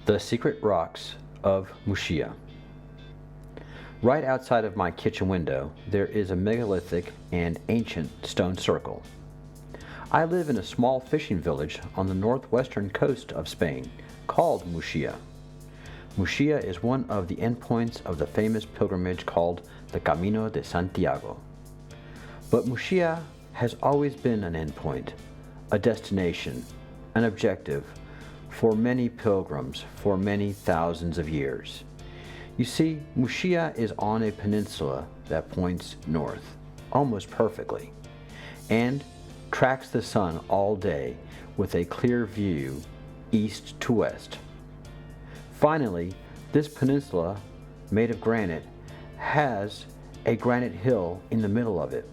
The Secret Rocks of Muxia. Right outside of my kitchen window, there is a megalithic and ancient stone circle. I live in a small fishing village on the northwestern coast of Spain called Muxia. Muxia is one of the endpoints of the famous pilgrimage called the Camino de Santiago. But Muxia has always been an endpoint, a destination, an objective for many pilgrims for many thousands of years. You see, Muxia is on a peninsula that points north, almost perfectly, and tracks the sun all day with a clear view east to west. Finally, this peninsula, made of granite, has a granite hill in the middle of it.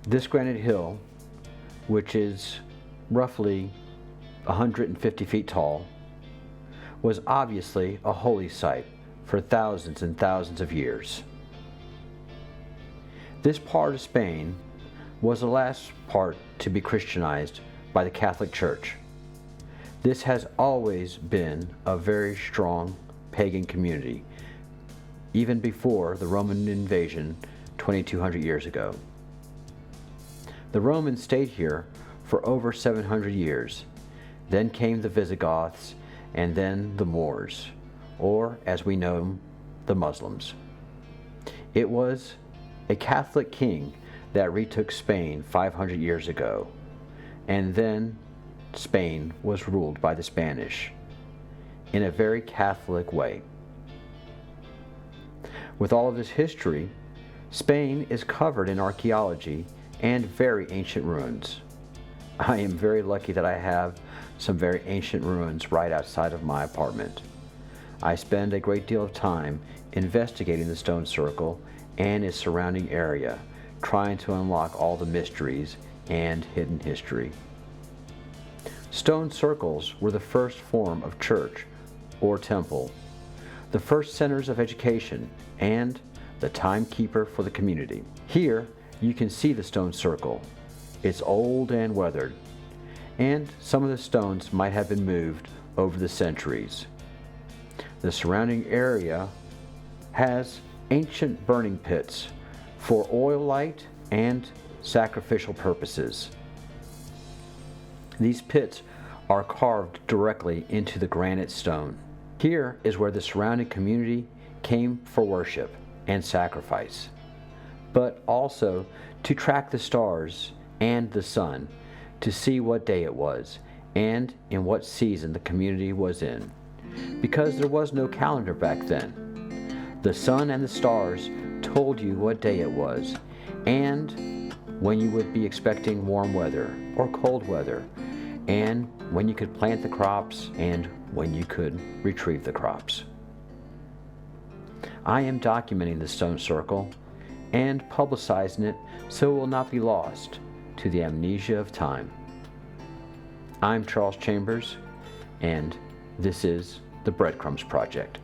This granite hill, which is roughly 150 feet tall, was obviously a holy site for thousands and thousands of years. This part of Spain was the last part to be Christianized by the Catholic Church. This has always been a very strong pagan community, even before the Roman invasion 2,200 years ago. The Romans stayed here for over 700 years. Then came the Visigoths, and then the Moors, or as we know them, the Muslims. It was a Catholic king that retook Spain 500 years ago, and then Spain was ruled by the Spanish in a very Catholic way. With all of this history, Spain is covered in archaeology and very ancient ruins. I am very lucky that I have some very ancient ruins right outside of my apartment. I spend a great deal of time investigating the stone circle and its surrounding area, trying to unlock all the mysteries and hidden history. Stone circles were the first form of church or temple, the first centers of education, and the timekeeper for the community. Here you can see the stone circle. It's old and weathered, and some of the stones might have been moved over the centuries. The surrounding area has ancient burning pits for oil light and sacrificial purposes. These pits are carved directly into the granite stone. Here is where the surrounding community came for worship and sacrifice, but also to track the stars and the sun to see what day it was and in what season the community was in. Because there was no calendar back then, the sun and the stars told you what day it was and when you would be expecting warm weather or cold weather, and when you could plant the crops and when you could retrieve the crops. I am documenting the stone circle and publicizing it so it will not be lost to the amnesia of time. I'm Charles Chambers, and this is the Breadcrumbs Project.